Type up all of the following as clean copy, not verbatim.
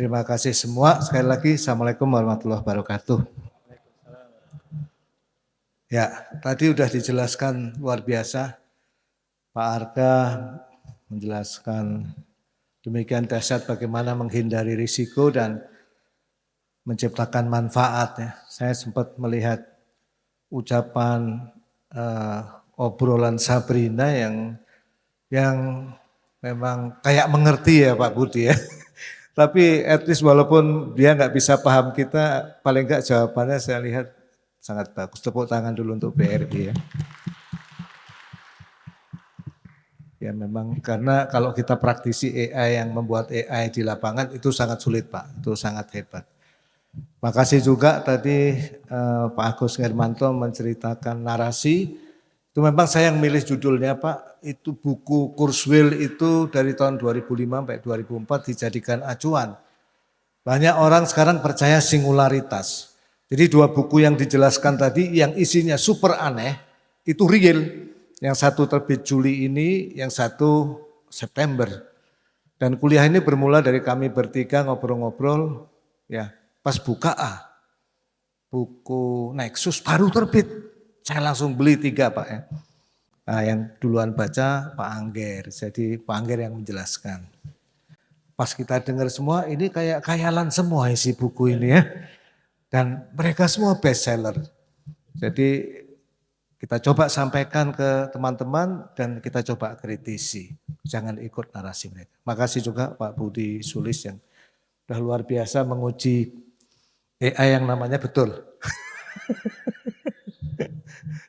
Terima kasih semua. Sekali lagi, Assalamualaikum warahmatullahi wabarakatuh. Ya, tadi sudah dijelaskan luar biasa. Pak Arga menjelaskan demikian dahsyat bagaimana menghindari risiko dan menciptakan manfaat. Ya. Saya sempat melihat ucapan obrolan Sabrina yang memang kayak mengerti ya Pak Budi ya. Tapi at least walaupun dia nggak bisa paham kita, paling nggak jawabannya saya lihat sangat bagus. Tepuk tangan dulu untuk BRI ya. Ya memang karena kalau kita praktisi AI yang membuat AI di lapangan itu sangat sulit Pak, itu sangat hebat. Makasih juga tadi Pak Agus Hermanto menceritakan narasi. Itu memang saya yang milih judulnya Pak, itu buku Kurzweil itu dari tahun 2005 sampai 2004 dijadikan acuan. Banyak orang sekarang percaya singularitas. Jadi dua buku yang dijelaskan tadi yang isinya super aneh, itu real. Yang satu terbit Juli ini, yang satu September. Dan kuliah ini bermula dari kami bertiga ngobrol-ngobrol, ya pas buka buku Nexus baru terbit. Saya langsung beli 3 Pak ya. Nah, yang duluan baca Pak Angger, jadi Pak Angger yang menjelaskan. Pas kita dengar semua, ini kayak khayalan semua isi buku ini ya. Dan mereka semua best seller. Jadi kita coba sampaikan ke teman-teman dan kita coba kritisi. Jangan ikut narasi mereka. Makasih juga Pak Budi Sulis yang sudah luar biasa menguji AI yang namanya betul.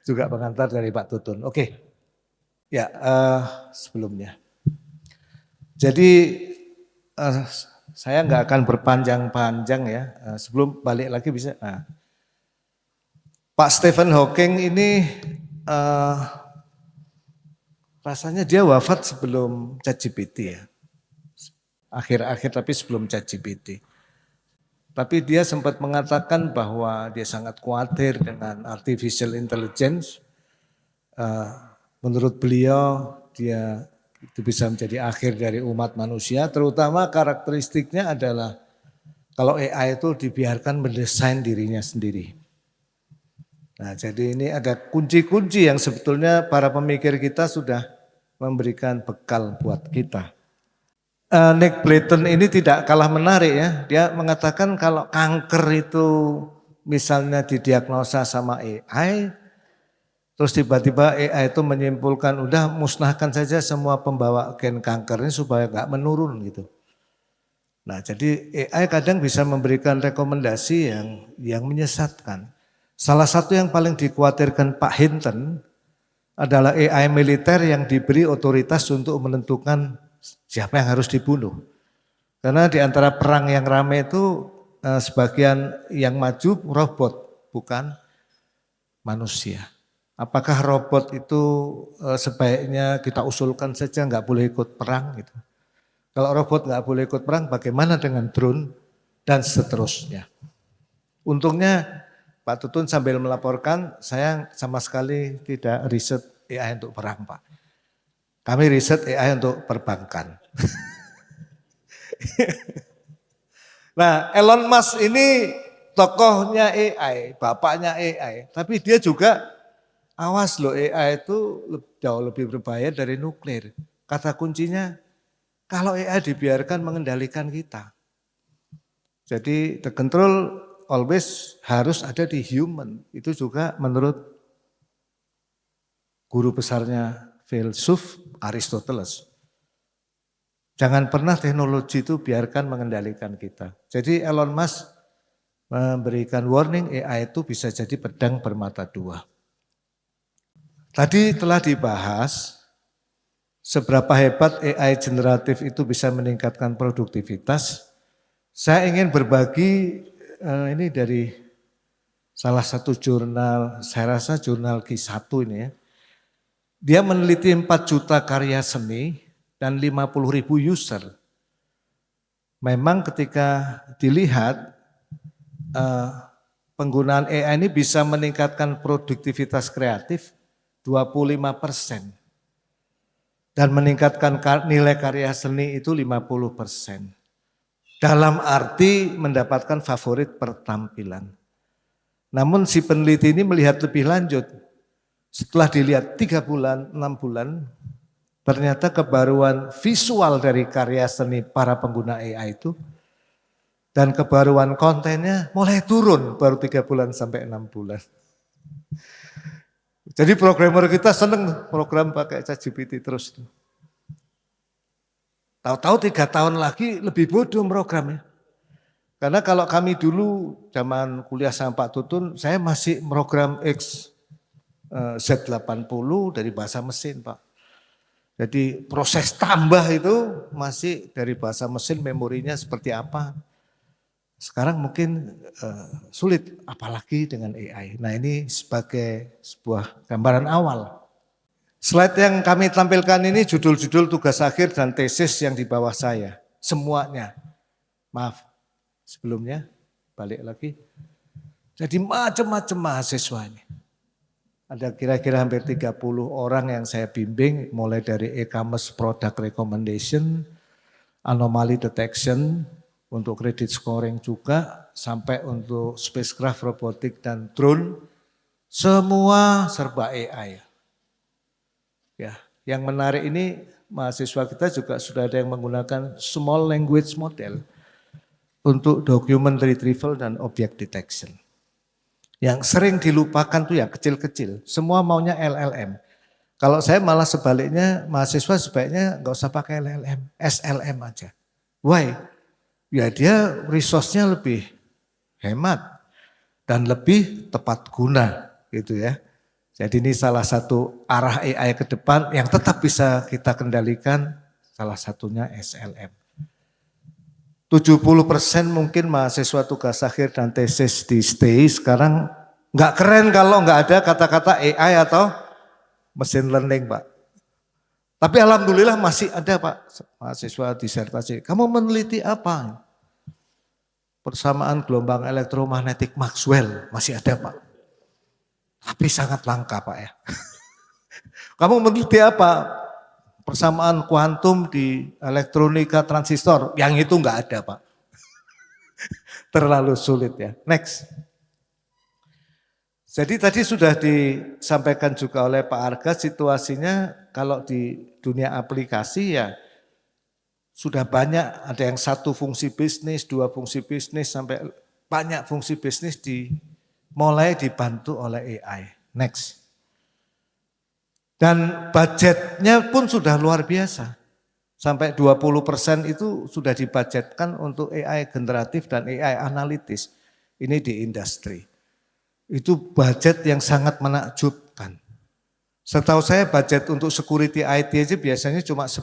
Juga pengantar dari Pak Tutun. Oke, ya sebelumnya. Jadi saya nggak akan berpanjang-panjang ya. Sebelum balik lagi bisa. Nah, Pak Stephen Hawking ini rasanya dia wafat sebelum ChatGPT ya. Akhir-akhir tapi sebelum ChatGPT. Tapi dia sempat mengatakan bahwa dia sangat khawatir dengan artificial intelligence. Menurut beliau dia itu bisa menjadi akhir dari umat manusia. Terutama karakteristiknya adalah kalau AI itu dibiarkan mendesain dirinya sendiri. Nah, jadi ini ada kunci-kunci yang sebetulnya para pemikir kita sudah memberikan bekal buat kita. Nick Blayton ini tidak kalah menarik ya. Dia mengatakan kalau kanker itu misalnya didiagnosa sama AI, terus tiba-tiba AI itu menyimpulkan udah musnahkan saja semua pembawa gen kanker ini supaya nggak menurun gitu. Nah, jadi AI kadang bisa memberikan rekomendasi yang menyesatkan. Salah satu yang paling dikhawatirkan Pak Hinton adalah AI militer yang diberi otoritas untuk menentukan siapa yang harus dibunuh. Karena di antara perang yang ramai itu sebagian yang maju robot, bukan manusia. Apakah robot itu sebaiknya kita usulkan saja nggak boleh ikut perang gitu. Kalau robot nggak boleh ikut perang, bagaimana dengan drone dan seterusnya. Untungnya Pak Tutun sambil melaporkan, saya sama sekali tidak riset AI untuk perang Pak. Kami riset AI untuk perbankan. Nah Elon Musk ini tokohnya AI, bapaknya AI. Tapi dia juga awas loh AI itu jauh lebih berbahaya dari nuklir. Kata kuncinya kalau AI dibiarkan mengendalikan kita. Jadi the control always harus ada di human. Itu juga menurut guru besarnya filsuf Aristoteles. Jangan pernah teknologi itu biarkan mengendalikan kita. Jadi Elon Musk memberikan warning AI itu bisa jadi pedang bermata dua. Tadi telah dibahas seberapa hebat AI generatif itu bisa meningkatkan produktivitas. Saya ingin berbagi ini dari salah satu jurnal, saya rasa jurnal Q1 ini ya. Dia meneliti 4 juta karya seni dan 50.000 user. Memang ketika dilihat penggunaan AI ini bisa meningkatkan produktivitas kreatif 25% dan meningkatkan nilai karya seni itu 50%. dalam arti mendapatkan favorit pertampilan. Namun si peneliti ini melihat lebih lanjut. Setelah dilihat 3 bulan, 6 bulan, ternyata kebaruan visual dari karya seni para pengguna AI itu dan kebaruan kontennya mulai turun baru 3 bulan sampai 6 bulan. Jadi programmer kita seneng program pakai ChatGPT terus. Tahu-tahu 3 tahun lagi lebih bodoh programnya. Karena kalau kami dulu zaman kuliah sama Pak Tutun, saya masih program X Z80 dari bahasa mesin Pak. Jadi proses tambah itu masih dari bahasa mesin, memorinya seperti apa. Sekarang mungkin sulit, apalagi dengan AI. Nah ini sebagai sebuah gambaran awal. Slide yang kami tampilkan ini judul-judul tugas akhir dan tesis yang di bawah saya. Semuanya. Maaf, sebelumnya balik lagi. Jadi macam-macam mahasiswa ini. Ada kira-kira hampir 30 orang yang saya bimbing, mulai dari e-commerce product recommendation, anomaly detection, untuk credit scoring juga, sampai untuk spacecraft, robotik, dan drone, semua serba AI. Ya, yang menarik ini mahasiswa kita juga sudah ada yang menggunakan small language model untuk document retrieval dan object detection. Yang sering dilupakan tuh yang kecil-kecil, semua maunya LLM. Kalau saya malah sebaliknya, mahasiswa sebaiknya nggak usah pakai LLM, SLM aja. Why? Ya dia resource-nya lebih hemat dan lebih tepat guna gitu ya. Jadi ini salah satu arah AI ke depan yang tetap bisa kita kendalikan, salah satunya SLM. 70% mungkin mahasiswa tugas akhir dan tesis di STI sekarang nggak keren kalau nggak ada kata-kata AI atau machine learning Pak. Tapi alhamdulillah masih ada Pak mahasiswa disertasi. Kamu meneliti apa? Persamaan gelombang elektromagnetik Maxwell masih ada Pak. Tapi sangat langka Pak ya. Kamu meneliti apa? Persamaan kuantum di elektronika transistor. Yang itu enggak ada Pak. Terlalu sulit ya. Next. Jadi tadi sudah disampaikan juga oleh Pak Arga, situasinya kalau di dunia aplikasi ya sudah banyak, ada yang 1 fungsi bisnis, 2 fungsi bisnis, sampai banyak fungsi bisnis mulai dibantu oleh AI. Next. Dan budgetnya pun sudah luar biasa. Sampai 20% itu sudah dibudgetkan untuk AI generatif dan AI analitis. Ini di industri. Itu budget yang sangat menakjubkan. Setahu saya budget untuk security IT aja biasanya cuma 10%.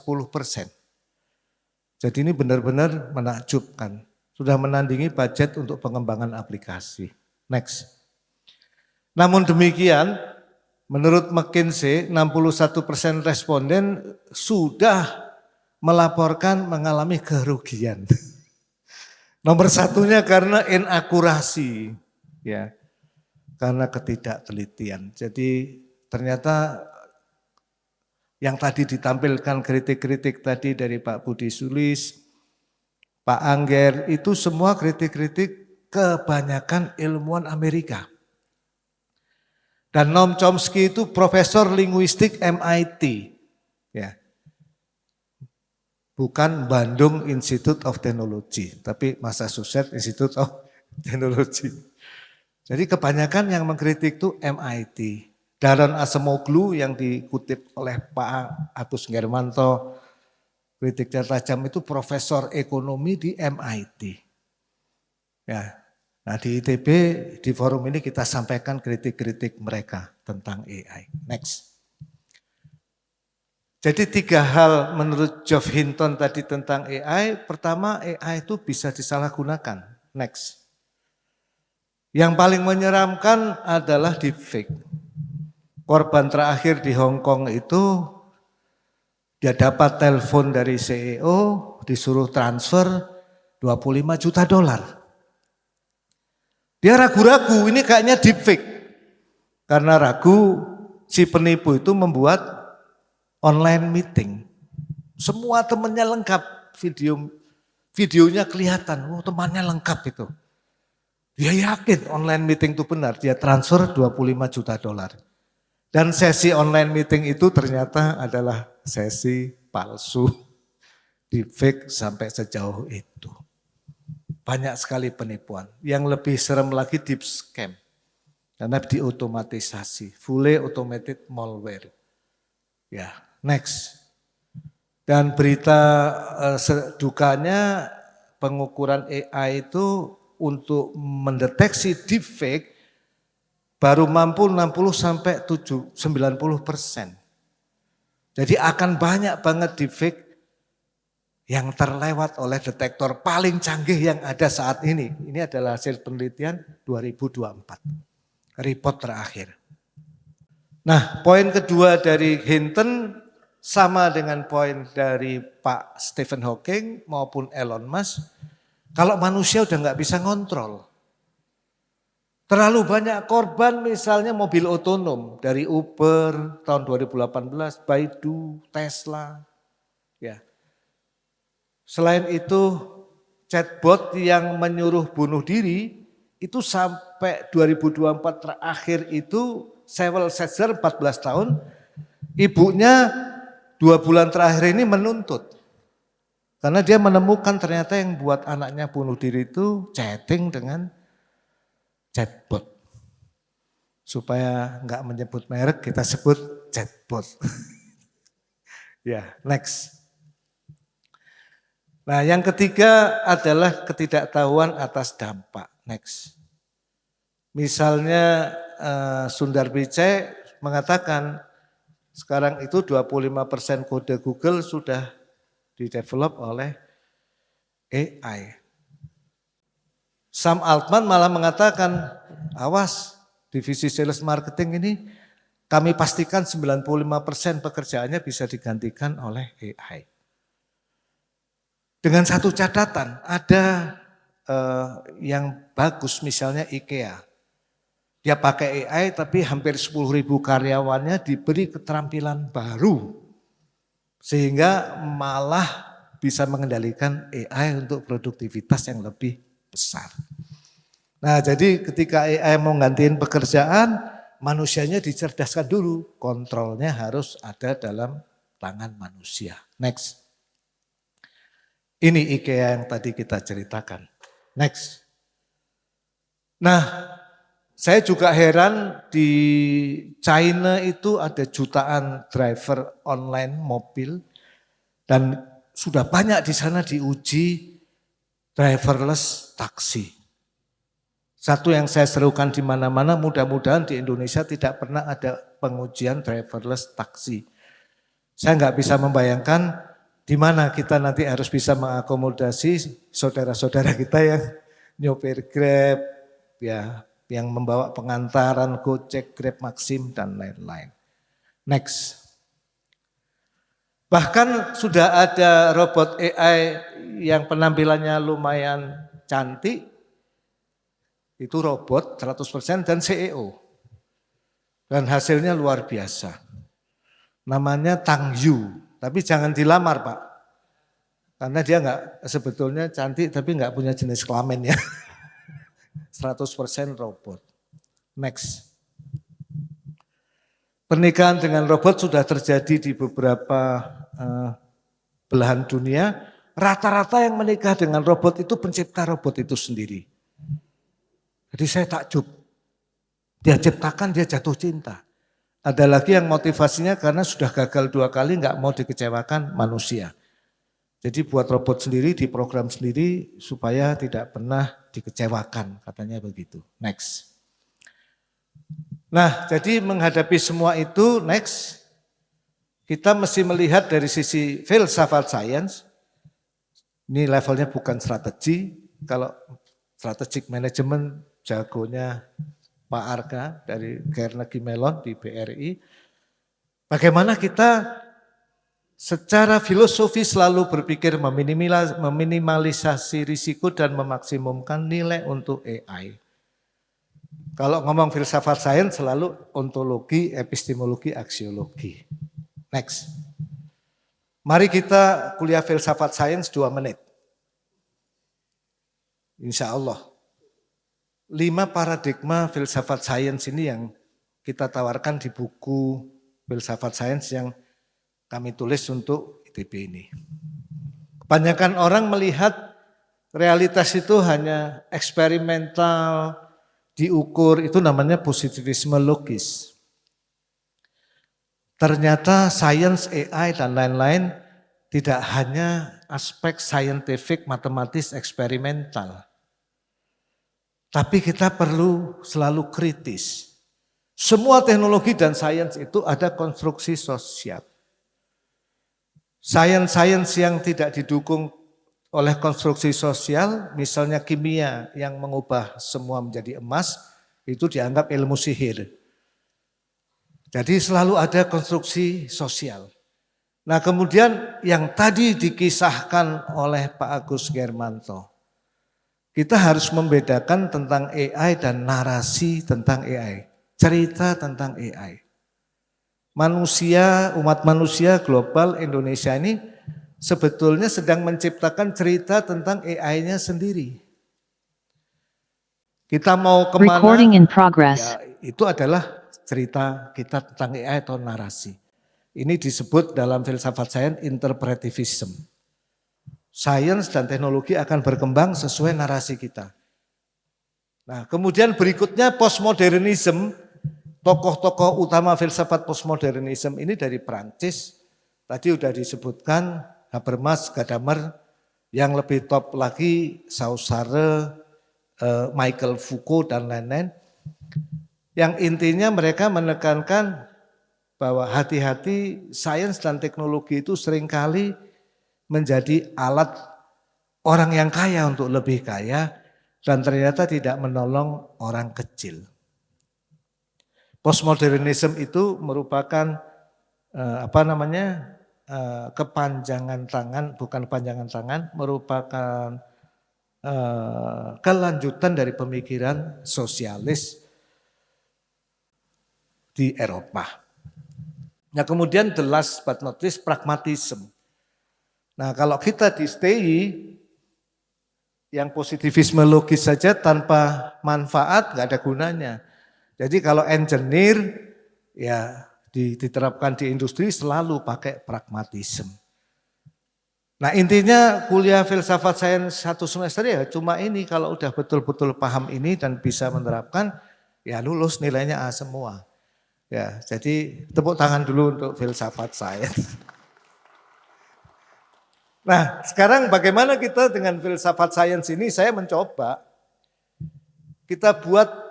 Jadi ini benar-benar menakjubkan. Sudah menandingi budget untuk pengembangan aplikasi. Next. Namun demikian, menurut McKinsey, 61% responden sudah melaporkan mengalami kerugian. Nomor satunya karena inakurasi, ya, karena ketidaktelitian. Jadi ternyata yang tadi ditampilkan kritik-kritik tadi dari Pak Budi Sulis, Pak Angger, itu semua kritik-kritik kebanyakan ilmuwan Amerika. Dan Noam Chomsky itu profesor linguistik MIT, ya, bukan Bandung Institute of Technology, tapi Massachusetts Institute of Technology. Jadi kebanyakan yang mengkritik itu MIT. Daron Acemoglu yang dikutip oleh Pak Agus Germanto, kritiknya tajam, itu profesor ekonomi di MIT. Ya. Nah di ITB, di forum ini kita sampaikan kritik-kritik mereka tentang AI. Next. Jadi 3 hal menurut Geoff Hinton tadi tentang AI. Pertama, AI itu bisa disalahgunakan. Next. Yang paling menyeramkan adalah deepfake. Korban terakhir di Hong Kong itu, dia dapat telepon dari CEO, disuruh transfer $25 juta. Dia ragu-ragu, ini kayaknya deepfake. Karena ragu, si penipu itu membuat online meeting. Semua temannya lengkap, videonya kelihatan, oh temannya lengkap itu. Dia yakin online meeting itu benar, dia transfer 25 juta dolar. Dan sesi online meeting itu ternyata adalah sesi palsu, deepfake sampai sejauh itu. Banyak sekali penipuan. Yang lebih serem lagi deep scam. Karena diotomatisasi, fully automated malware. Ya, next. Dan berita dukanya pengukuran AI itu untuk mendeteksi deepfake baru mampu 60-90%. Jadi akan banyak banget deepfake yang terlewat oleh detektor paling canggih yang ada saat ini. Ini adalah hasil penelitian 2024, report terakhir. Nah, poin kedua dari Hinton sama dengan poin dari Pak Stephen Hawking maupun Elon Musk. Kalau manusia udah nggak bisa ngontrol. Terlalu banyak korban misalnya mobil otonom dari Uber tahun 2018, Baidu, Tesla. Ya. Selain itu chatbot yang menyuruh bunuh diri itu sampai 2024 terakhir itu Sewell Sasser 14 tahun, ibunya 2 bulan terakhir ini menuntut. Karena dia menemukan ternyata yang buat anaknya bunuh diri itu chatting dengan chatbot. Supaya enggak menyebut merek, kita sebut chatbot. Ya, next. Nah, yang ketiga adalah ketidaktahuan atas dampak. Next. Misalnya Sundar Pichai mengatakan sekarang itu 25% kode Google sudah didevelop oleh AI. Sam Altman malah mengatakan, awas divisi sales marketing ini kami pastikan 95% pekerjaannya bisa digantikan oleh AI. Dengan satu catatan, ada yang bagus misalnya IKEA. Dia pakai AI tapi hampir 10.000 karyawannya diberi keterampilan baru. Sehingga malah bisa mengendalikan AI untuk produktivitas yang lebih besar. Nah, jadi ketika AI mau gantiin pekerjaan, manusianya dicerdaskan dulu. Kontrolnya harus ada dalam tangan manusia. Next. Ini IKEA yang tadi kita ceritakan. Next. Nah, saya juga heran di China itu ada jutaan driver online mobil dan sudah banyak di sana diuji driverless taksi. Satu yang saya serukan di mana-mana, mudah-mudahan di Indonesia tidak pernah ada pengujian driverless taksi. Saya nggak bisa membayangkan di mana kita nanti harus bisa mengakomodasi saudara-saudara kita yang nyopir Grab, ya, yang membawa pengantaran, Gojek, Grab, Maxim, dan lain-lain. Next. Bahkan sudah ada robot AI yang penampilannya lumayan cantik, itu robot 100% dan CEO. Dan hasilnya luar biasa. Namanya Tang Yu, tapi jangan dilamar Pak. Karena dia sebetulnya cantik tapi nggak punya jenis kelamin ya. 100% robot. Next. Pernikahan dengan robot sudah terjadi di beberapa belahan dunia. Rata-rata yang menikah dengan robot itu pencipta robot itu sendiri. Jadi saya takjub. Dia ciptakan, dia jatuh cinta. Ada lagi yang motivasinya karena sudah gagal 2 kali nggak mau dikecewakan manusia. Jadi buat robot sendiri, diprogram sendiri supaya tidak pernah dikecewakan, katanya begitu. Next. Nah, jadi menghadapi semua itu, next, kita mesti melihat dari sisi filsafat sains. Ini levelnya bukan strategi. Kalau strategic management jagonya Pak Arka dari Carnegie Mellon di BRI. Bagaimana kita secara filosofi selalu berpikir meminimalisasi risiko dan memaksimumkan nilai untuk AI. Kalau ngomong filsafat sains selalu ontologi, epistemologi, aksiologi. Next. Mari kita kuliah filsafat sains 2 menit. Insya Allah. 5 paradigma filsafat sains ini yang kita tawarkan di buku filsafat sains yang kami tulis untuk ITB ini. Kebanyakan orang melihat realitas itu hanya eksperimental, diukur, itu namanya positivisme logis. Ternyata sains, AI, dan lain-lain tidak hanya aspek scientific, matematis, eksperimental. Tapi kita perlu selalu kritis. Semua teknologi dan sains itu ada konstruksi sosial. Sains-sains yang tidak didukung oleh konstruksi sosial, misalnya kimia yang mengubah semua menjadi emas, itu dianggap ilmu sihir. Jadi selalu ada konstruksi sosial. Nah kemudian yang tadi dikisahkan oleh Pak Agus Germanto, kita harus membedakan tentang AI dan narasi tentang AI, cerita tentang AI. Manusia, umat manusia global Indonesia ini sebetulnya sedang menciptakan cerita tentang AI-nya sendiri. Kita mau kemana, Recording in progress. ya, itu adalah cerita kita tentang AI atau narasi. Ini disebut dalam filsafat sains interpretivism. Sains dan teknologi akan berkembang sesuai narasi kita. Nah, kemudian berikutnya postmodernism. Tokoh-tokoh utama filsafat postmodernism ini dari Prancis. Tadi sudah disebutkan Habermas, Gadamer, yang lebih top lagi Saussure, Michael Foucault dan lain-lain. Yang intinya mereka menekankan bahwa hati-hati sains dan teknologi itu seringkali menjadi alat orang yang kaya untuk lebih kaya dan ternyata tidak menolong orang kecil. Postmodernism itu merupakan kepanjangan tangan, bukan kepanjangan tangan, merupakan kelanjutan dari pemikiran sosialis di Eropa. Nah kemudian the last but not least pragmatism. Nah kalau kita di STI yang positivisme logis saja tanpa manfaat nggak ada gunanya. Jadi kalau engineer ya diterapkan di industri selalu pakai pragmatism. Nah intinya kuliah filsafat sains 1 semester ya cuma ini, kalau udah betul-betul paham ini dan bisa menerapkan ya lulus nilainya A semua. Ya jadi tepuk tangan dulu untuk filsafat sains. Nah sekarang bagaimana kita dengan filsafat sains ini, saya mencoba kita buat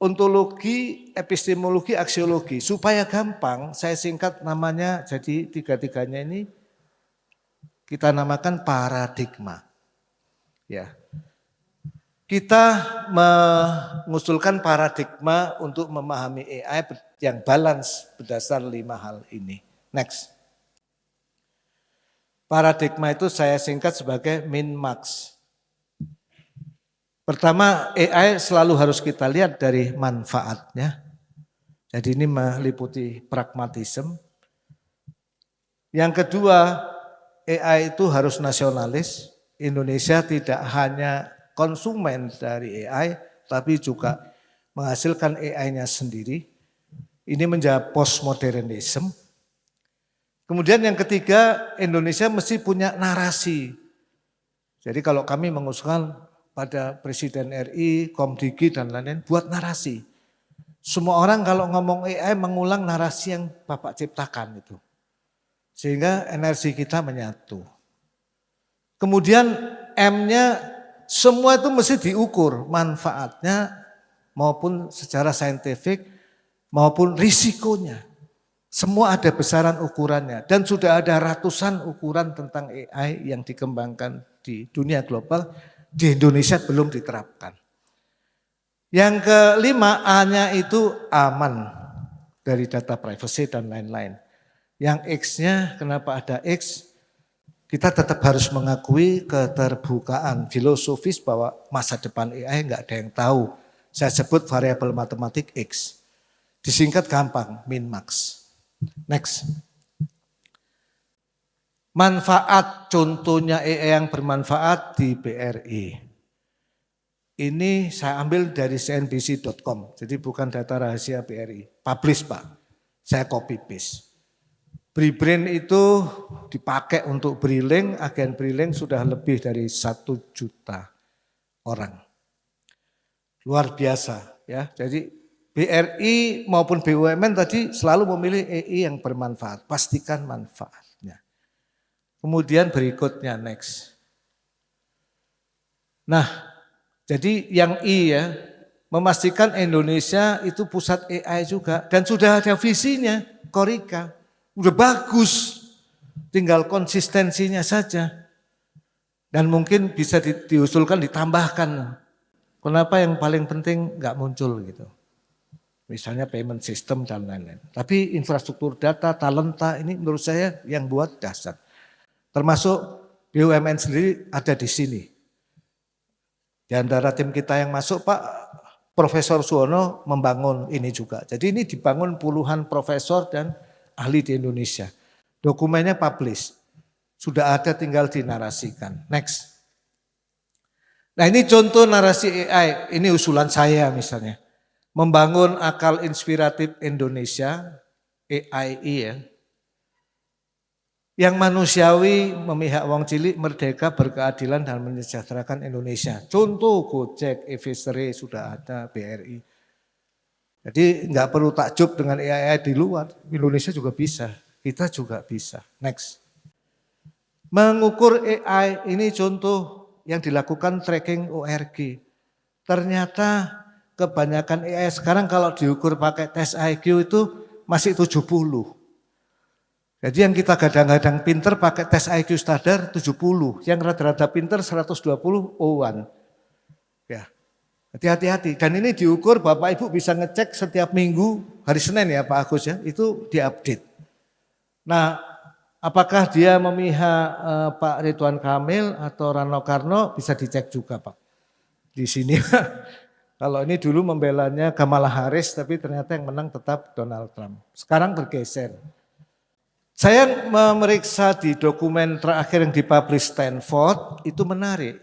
ontologi, epistemologi, aksiologi. Supaya gampang saya singkat namanya, jadi tiga-tiganya ini kita namakan paradigma. Ya. Kita mengusulkan paradigma untuk memahami AI yang balance berdasar 5 hal ini. Next. Paradigma itu saya singkat sebagai min-max. Pertama, AI selalu harus kita lihat dari manfaatnya. Jadi ini meliputi pragmatisme. Yang kedua, AI itu harus nasionalis. Indonesia tidak hanya konsumen dari AI, tapi juga menghasilkan AI-nya sendiri. Ini menjadi postmodernism. Kemudian yang ketiga, Indonesia mesti punya narasi. Jadi kalau kami mengusulkan pada Presiden RI, Komdigi dan lain-lain, buat narasi. Semua orang kalau ngomong AI mengulang narasi yang Bapak ciptakan itu. Sehingga energi kita menyatu. Kemudian M-nya semua itu mesti diukur manfaatnya maupun secara saintifik maupun risikonya. Semua ada besaran ukurannya dan sudah ada ratusan ukuran tentang AI yang dikembangkan di dunia global, di Indonesia belum diterapkan. Yang kelima, A-nya itu aman dari data privacy dan lain-lain. Yang X-nya, kenapa ada X? Kita tetap harus mengakui keterbukaan filosofis bahwa masa depan AI enggak ada yang tahu. Saya sebut variabel matematik X. Disingkat gampang, min-max. Next. Manfaat, contohnya AI yang bermanfaat di BRI. Ini saya ambil dari cnbc.com, jadi bukan data rahasia BRI. Publish Pak, saya copy paste. BRIBRAIN itu dipakai untuk briling, agen briling sudah lebih dari 1 juta orang. Luar biasa ya, jadi BRI maupun BUMN tadi selalu memilih EI yang bermanfaat, pastikan manfaatnya. Kemudian berikutnya next. Nah, jadi yang I ya, memastikan Indonesia itu pusat AI juga. Dan sudah ada visinya, Korika. Udah bagus, tinggal konsistensinya saja. Dan mungkin bisa diusulkan, ditambahkan. Kenapa yang paling penting nggak muncul gitu. Misalnya payment system dan lain-lain. Tapi infrastruktur data, talenta ini menurut saya yang buat dasar. Termasuk BUMN sendiri ada di sini. Di antara tim kita yang masuk Pak, Profesor Suwono membangun ini juga. Jadi ini dibangun puluhan profesor dan ahli di Indonesia. Dokumennya publish. Sudah ada tinggal dinarasikan. Next. Nah ini contoh narasi AI, ini usulan saya misalnya. Membangun akal inspiratif Indonesia, AII ya. Yang manusiawi, memihak wong cilik, merdeka, berkeadilan dan mensejahterakan Indonesia. Contoh Gojek, e-Fishery sudah ada, BRI. Jadi nggak perlu takjub dengan AI di luar, Indonesia juga bisa, kita juga bisa. Next. Mengukur AI ini contoh yang dilakukan tracking ORG. Ternyata kebanyakan AI sekarang kalau diukur pakai tes IQ itu masih 70. Jadi yang kita gadang-gadang pinter pakai tes IQ standar 70, yang rada-rada pinter 120 O1. Ya, hati-hati. Dan ini diukur Bapak Ibu bisa ngecek setiap minggu, hari Senin ya Pak Agus ya, itu diupdate. Nah, apakah dia memihak Pak Ridwan Kamil atau Rano Karno bisa dicek juga Pak. Di sini kalau ini dulu membelanya Kamala Harris, tapi ternyata yang menang tetap Donald Trump. Sekarang bergeser. Saya memeriksa di dokumen terakhir yang dipublish Stanford, itu menarik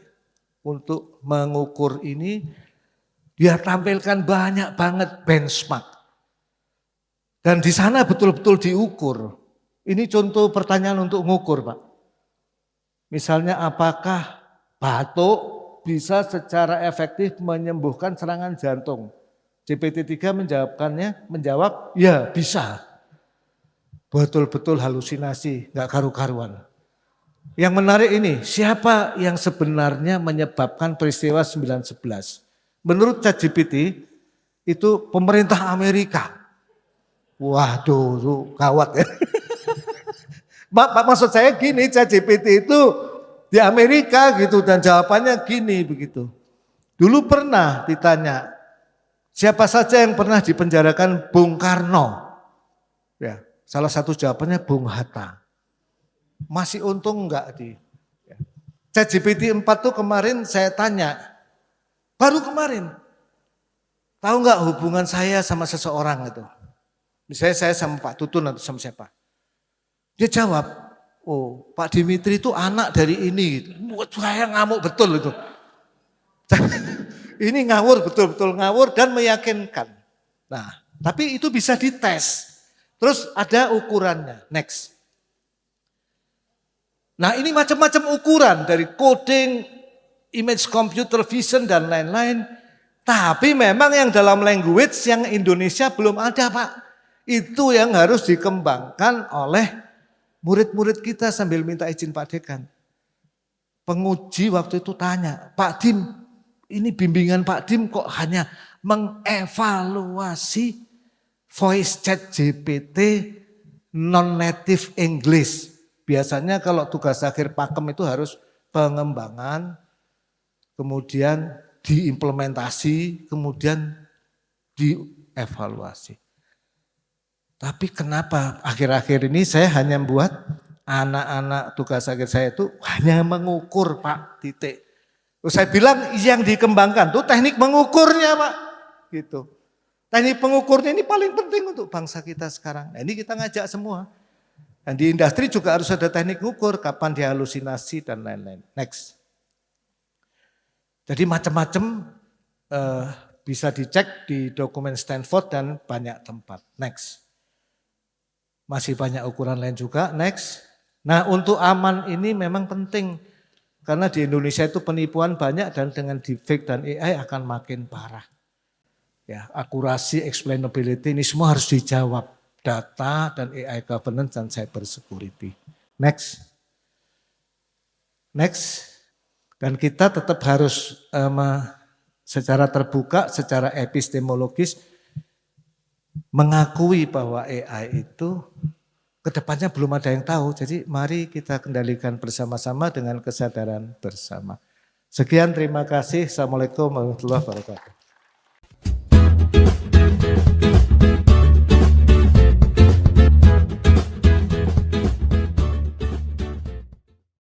untuk mengukur ini. Dia tampilkan banyak banget benchmark. Dan di sana betul-betul diukur. Ini contoh pertanyaan untuk mengukur Pak. Misalnya apakah batuk bisa secara efektif menyembuhkan serangan jantung? GPT-3 menjawab ya bisa. Betul-betul halusinasi, nggak karu-karuan. Yang menarik ini, siapa yang sebenarnya menyebabkan peristiwa 9/11? Menurut ChatGPT, itu pemerintah Amerika. Waduh, itu gawat ya. Maksud saya gini, ChatGPT itu di Amerika gitu dan jawabannya gini begitu. Dulu pernah ditanya, siapa saja yang pernah dipenjarakan Bung Karno? Ya. Salah satu jawabannya Bung Hatta. Masih untung enggak di ChatGPT 4 tuh kemarin saya tanya, baru kemarin, tahu enggak hubungan saya sama seseorang itu? Misalnya saya sama Pak Tutun atau sama siapa? Dia jawab, oh Pak Dimitri itu anak dari ini. Saya ngamuk betul itu. Ini ngawur, betul-betul ngawur dan meyakinkan. Nah, tapi itu bisa dites. Terus ada ukurannya, next. Nah ini macam-macam ukuran dari coding, image computer vision dan lain-lain. Tapi memang yang dalam language yang Indonesia belum ada Pak. Itu yang harus dikembangkan oleh murid-murid kita sambil minta izin Pak Dekan. Penguji waktu itu tanya, Pak Dim, ini bimbingan Pak Dim kok hanya mengevaluasi voice chat GPT non-native English. Biasanya kalau tugas akhir pakem itu harus pengembangan, kemudian diimplementasi, kemudian dievaluasi. Tapi kenapa akhir-akhir ini saya hanya membuat anak-anak tugas akhir saya itu hanya mengukur Pak titik. Terus saya bilang yang dikembangkan tuh teknik mengukurnya Pak. Gitu. Teknik pengukurnya ini paling penting untuk bangsa kita sekarang. Nah ini kita ngajak semua. Dan di industri juga harus ada teknik ukur, kapan dihalusinasi dan lain-lain. Next. Jadi macam-macam bisa dicek di dokumen Stanford dan banyak tempat. Next. Masih banyak ukuran lain juga. Next. Nah, untuk aman ini memang penting. Karena di Indonesia itu penipuan banyak dan dengan deepfake dan AI akan makin parah. Ya, akurasi, explainability ini semua harus dijawab. Data dan AI governance dan cyber security. Next. Next. Dan kita tetap harus secara terbuka, secara epistemologis mengakui bahwa AI itu kedepannya belum ada yang tahu. Jadi mari kita kendalikan bersama-sama dengan kesadaran bersama. Sekian, terima kasih. Assalamualaikum warahmatullahi wabarakatuh.